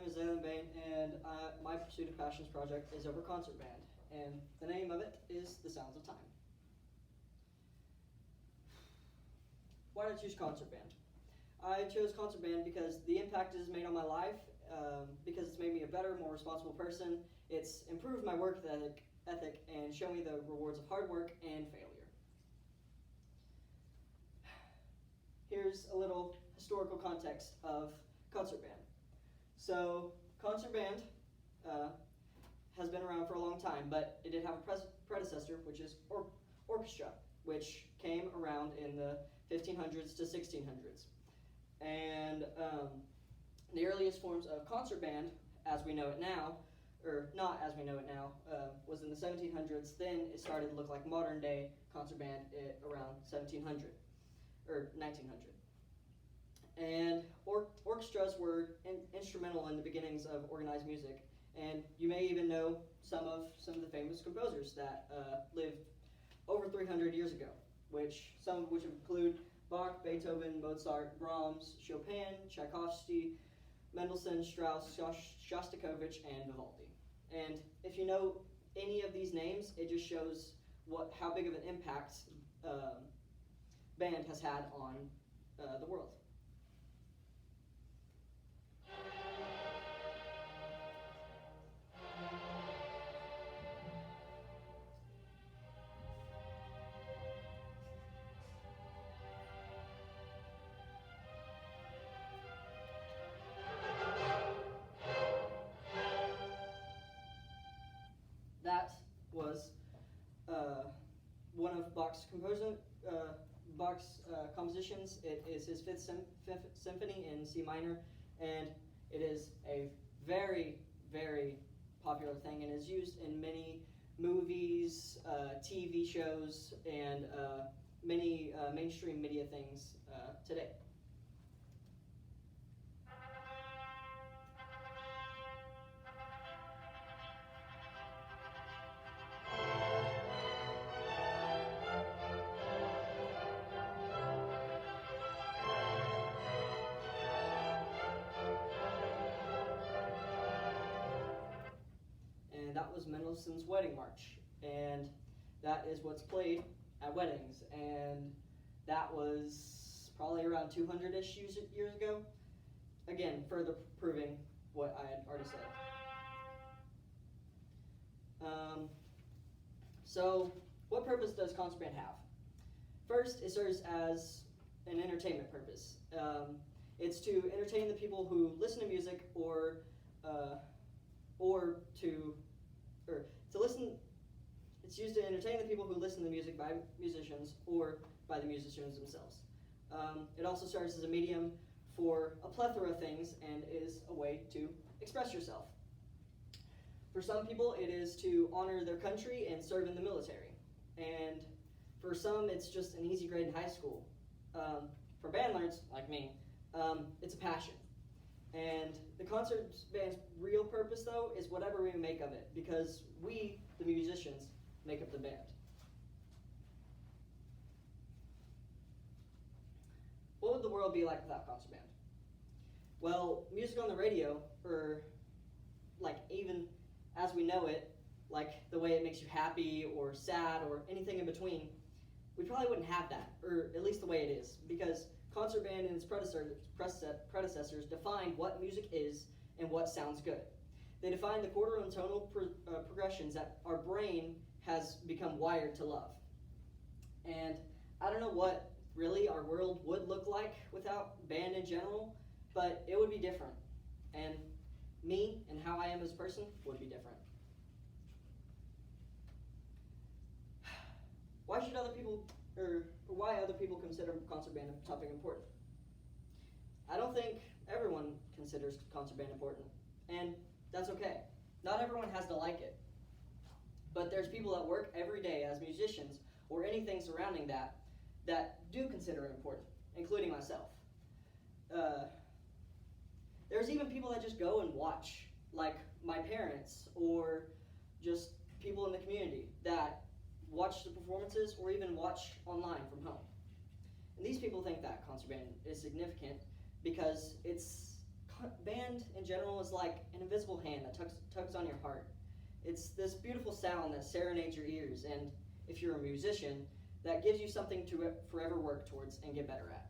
is Zaylyn Bain, and my Pursuit of Passions project is over concert band, and the name of it is The Sounds of Time. Why did I choose concert band? I chose concert band because the impact it has made on my life, because it's made me a better, more responsible person. It's improved my work ethic and shown me the rewards of hard work and failure. Here's a little historical context of concert band. So, concert band has been around for a long time, but it did have a predecessor, which is orchestra, which came around in the 1500s to 1600s. And the earliest forms of concert band, as we know it now, or not as we know it now, was in the 1700s. Then it started to look like modern day concert band around 1700 or 1900. And orchestras were instrumental in the beginnings of organized music, and you may even know some of the famous composers that lived over 300 years ago, some of which include Bach, Beethoven, Mozart, Brahms, Chopin, Tchaikovsky, Mendelssohn, Strauss, Shostakovich, and Vivaldi. And if you know any of these names, it just shows how big of an impact band has had on the world. That was one of Bach's compositions. It is his fifth symphony in C minor, and it is a very, very popular thing, and is used in many movies, TV shows, and many mainstream media things today. And that was Mendelssohn's Wedding March, and that is what's played at weddings, and that was probably around 200-ish years ago. Again, further proving what I had already said. So, what purpose does concert band have? First, it serves as an entertainment purpose. It's to entertain the people who listen to music, or to listen. It's used to entertain the people who listen to music by musicians or by the musicians themselves. It also serves as a medium for a plethora of things and is a way to express yourself. For some people, it is to honor their country and serve in the military. And for some, it's just an easy grade in high school. For band nerds like me, it's a passion. And the concert band's real purpose, though, is whatever we make of it, because we, the musicians, make up the band. What would the world be like without concert band? Well, music on the radio, or like even as we know it, like the way it makes you happy or sad or anything in between, we probably wouldn't have that, or at least the way it is, because concert band and its predecessors defined what music is and what sounds good. They defined the chordal and tonal progressions that our brain has become wired to love. And I don't know what really our world would look like without band in general, but it would be different. And me and how I am as a person would be different. Why should other people, or why other people consider concert band something important? I don't think everyone considers concert band important, and that's okay. Not everyone has to like it, but there's people that work every day as musicians or anything surrounding that do consider it important, including myself. There's even people that just go and watch, like my parents or just people in the community that watch the performances or even watch online from home. And these people think that concert band is significant because it's band in general is like an invisible hand that tugs on your heart. It's this beautiful sound that serenades your ears, and if you're a musician, that gives you something to forever work towards and get better at.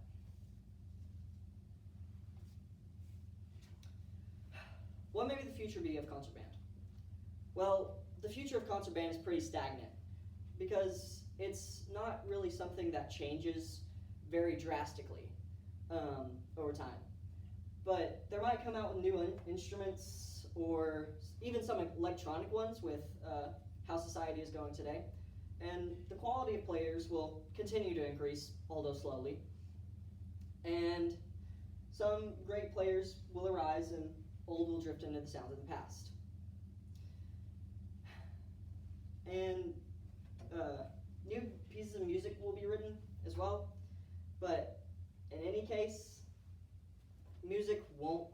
What may the future be of concert band? Well, the future of concert band is pretty stagnant because it's not really something that changes very drastically over time. But there might come out with new instruments or even some electronic ones with how society is going today. And the quality of players will continue to increase, although slowly. And some great players will arise and old will drift into the sounds of the past. And new pieces of music will be written as well. But in any case, music won't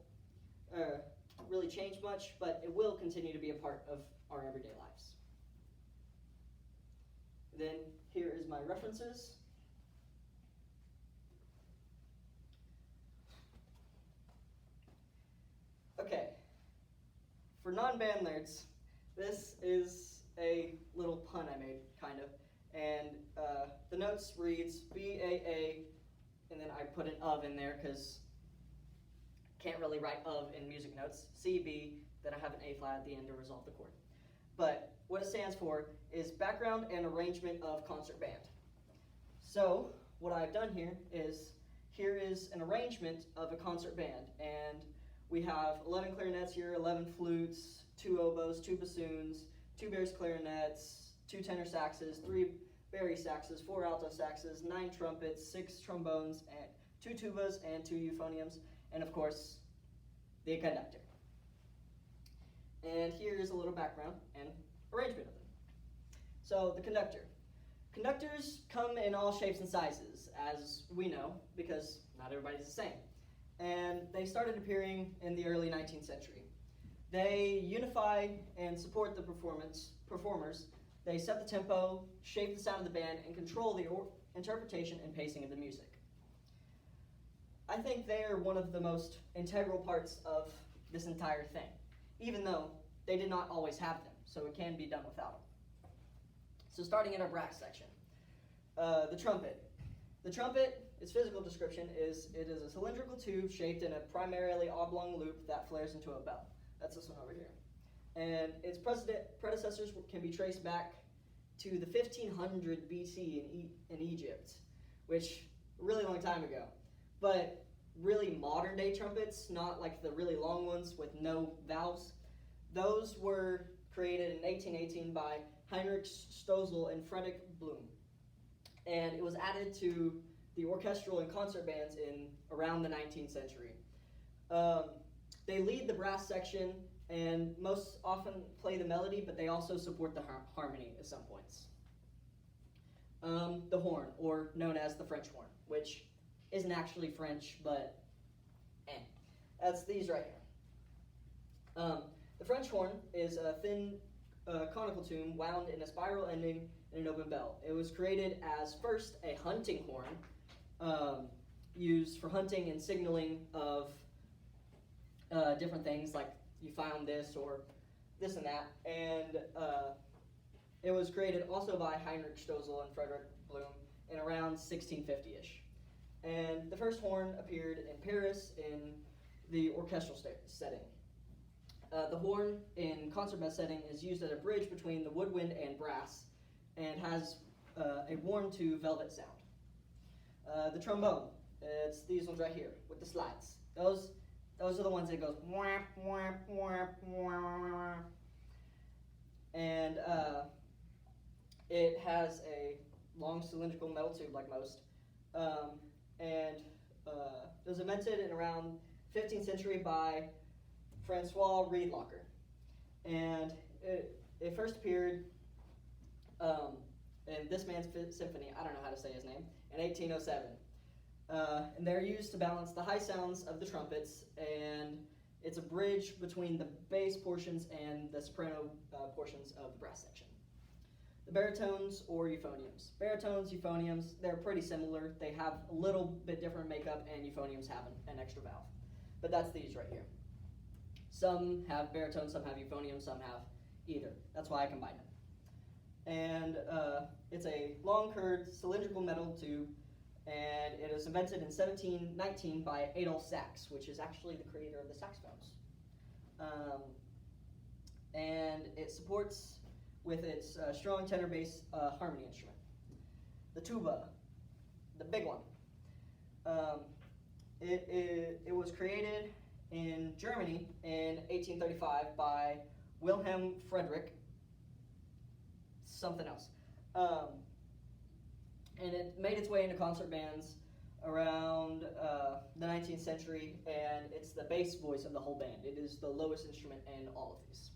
really change much, but it will continue to be a part of our everyday lives. Then here is my references. Okay, for non-band nerds, this is a little pun I made, kind of, and the notes reads B-A-A, and then I put an of in there because can't really write of in music notes. C-B, then I have an A flat at the end to resolve the chord. But what it stands for is background and arrangement of concert band. So what I've done here is an arrangement of a concert band, and we have 11 clarinets here, 11 flutes, 2 oboes, 2 bassoons, 2 bass clarinets, 2 tenor saxes, 3 bari saxes, 4 alto saxes, 9 trumpets, 6 trombones, and 2 tubas, and 2 euphoniums, and of course, the conductor. And here's a little background and arrangement of them. So the conductor. Conductors come in all shapes and sizes, as we know, because not everybody's the same. And they started appearing in the early 19th century. They unify and support the performers. They set the tempo, shape the sound of the band, and control the interpretation and pacing of the music. I think they are one of the most integral parts of this entire thing, even though they did not always have them, so it can be done without them. So starting in our brass section, the trumpet. The trumpet, its physical description is it is a cylindrical tube shaped in a primarily oblong loop that flares into a bell. That's this one over here. And its predecessors can be traced back to the 1500 BC in Egypt, which a really long time ago. But really modern day trumpets, not like the really long ones with no valves, those were created in 1818 by Heinrich Stossel and Friedrich Blum. And it was added to the orchestral and concert bands in around the 19th century. They lead the brass section and most often play the melody, but they also support the harmony at some points. The horn, or known as the French horn, which isn't actually French, but that's these right here. The French horn is a thin conical tube wound in a spiral ending in an open bell. It was created as first a hunting horn, used for hunting and signaling of different things, like you found this or this and that, and it was created also by Heinrich Stossel and Friedrich Blum in around 1650-ish. And the first horn appeared in Paris in the orchestral setting. The horn in concert band setting is used as a bridge between the woodwind and brass, and has a warm to velvet sound. The trombone, it's these ones right here with the slides. Those are the ones that goes whap, whap, whap, whap. And it has a long cylindrical metal tube like most. And it was invented in around 15th century by Francois Riedlacher. And it first appeared in This Man's Symphony, I don't know how to say his name, in 1807. And they're used to balance the high sounds of the trumpets, and it's a bridge between the bass portions and the soprano portions of the brass section. The baritones or euphoniums. Baritones, euphoniums, they're pretty similar. They have a little bit different makeup, and euphoniums have an extra valve. but that's these right here. Some have baritone, some have euphonium, some have either. That's why I combined them. And it's a long curved cylindrical metal tube, and it was invented in 1719 by Adolph Sax, which is actually the creator of the saxophones. And it supports with its strong tenor bass harmony instrument. The tuba, the big one. It was created in Germany in 1835 by Wilhelm Friedrich something else. And it made its way into concert bands around the 19th century, and it's the bass voice of the whole band. It is the lowest instrument in all of these.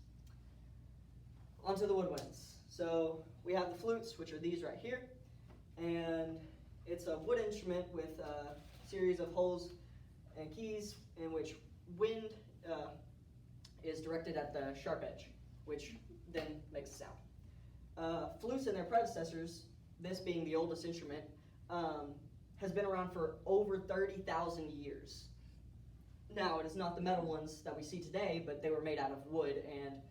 Onto the woodwinds. So we have the flutes, which are these right here, and it's a wood instrument with a series of holes and keys in which wind is directed at the sharp edge, which then makes a sound. Flutes and their predecessors, this being the oldest instrument, has been around for over 30,000 years. Now, it is not the metal ones that we see today, but they were made out of wood and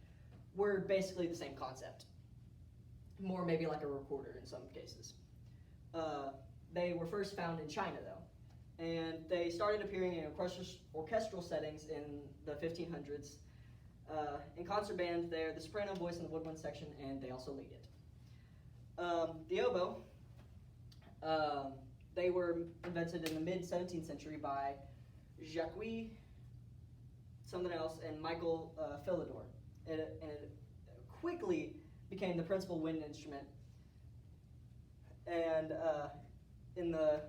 were basically the same concept. More maybe like a recorder in some cases. They were first found in China, though, and they started appearing in orchestral settings in the 1500s. In concert band, they're the soprano voice in the woodwind section, and they also lead it. The oboe, they were invented in the mid-17th century by Jacques something else and Michael Philidor. And it quickly became the principal wind instrument and in the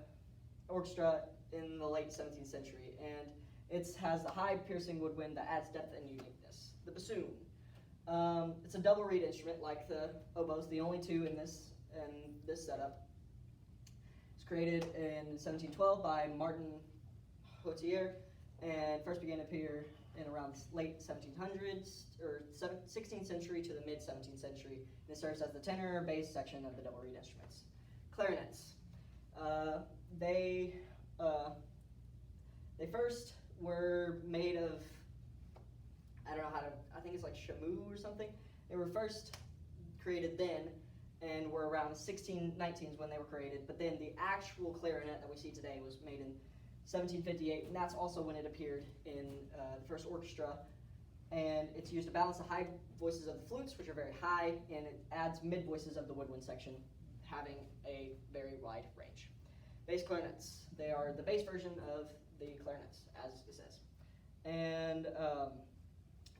orchestra in the late 17th century. And it has the high piercing woodwind that adds depth and uniqueness. The bassoon. It's a double reed instrument like the oboes, the only two in this setup. It's created in 1712 by Martin Hotier and first began to appear in around late 1700s or 16th century to the mid 17th century. And it serves as the tenor bass section of the double reed instruments. Clarinets. They first were made of, I think it's like chamois or something. They were first created then and were around 1619 when they were created, but then the actual clarinet that we see today was made in 1758, and that's also when it appeared in the first orchestra. And it's used to balance the high voices of the flutes, which are very high, and it adds mid voices of the woodwind section, having a very wide range. Bass clarinets. They are the bass version of the clarinets, as it says. And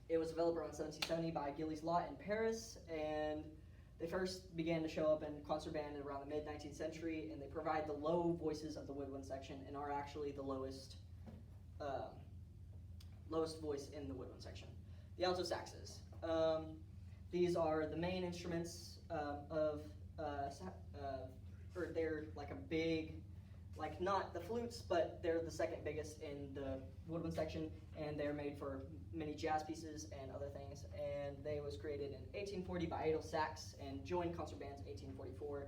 it was developed around 1770 by Gilles Lot in Paris, and they first began to show up in concert band around the mid-19th century, and they provide the low voices of the woodwind section and are actually the lowest voice in the woodwind section. The alto saxes. These are the main instruments they're like a big, like not the flutes, but they're the second biggest in the woodwind section, and they're made for many jazz pieces and other things. And they was created in 1840 by Adolph Sax and joined concert bands in 1844.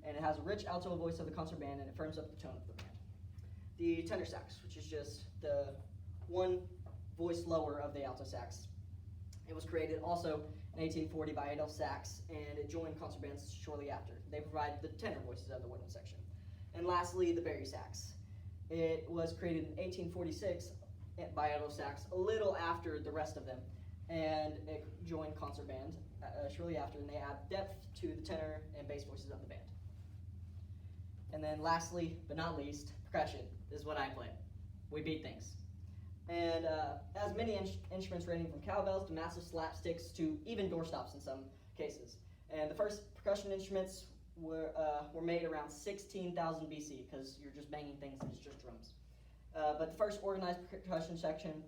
And it has a rich alto voice of the concert band, and it firms up the tone of the band. The tenor sax, which is just the one voice lower of the alto sax. It was created also in 1840 by Adolph Sax, and it joined concert bands shortly after. They provide the tenor voices of the woodwind section. And lastly, the bari sax. It was created in 1846 by Adolph Sax, a little after the rest of them, and it joined concert band shortly after, and they add depth to the tenor and bass voices of the band. And then lastly, but not least, percussion. This is what I play. We beat things. And has many instruments ranging from cowbells to massive slapsticks to even doorstops in some cases. And the first percussion instruments were made around 16,000 BC, because you're just banging things and it's just drums. But the first organized percussion section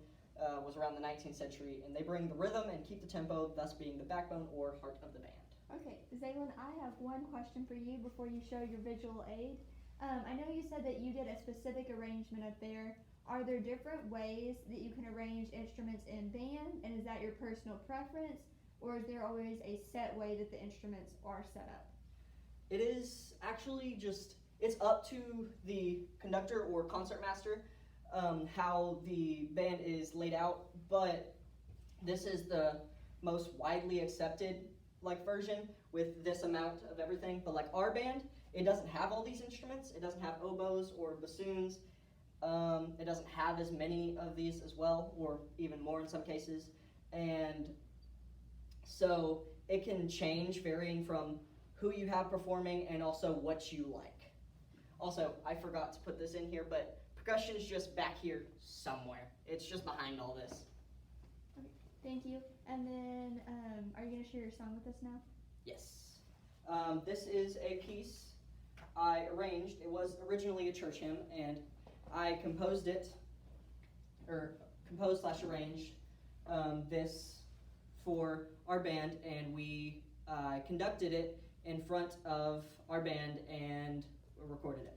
was around the 19th century, and they bring the rhythm and keep the tempo, thus being the backbone or heart of the band. Okay, Zaylyn, I have one question for you before you show your visual aid. I know you said that you did a specific arrangement up there. Are there different ways that you can arrange instruments in band, and is that your personal preference, or is there always a set way that the instruments are set up? It is actually just, it's up to the conductor or concertmaster. how the band is laid out, but this is the most widely accepted like version with this amount of everything. But like our band, it doesn't have all these instruments. It doesn't have oboes or bassoons. It doesn't have as many of these as well, or even more in some cases. And so it can change varying from who you have performing and also what you like. Also, I forgot to put this in here, but percussion is just back here somewhere. It's just behind all this. Okay, thank you. And then, are you going to share your song with us now? Yes. This is a piece I arranged. It was originally a church hymn, and I composed it, or composed/arranged this for our band, and we conducted it in front of our band and recorded it.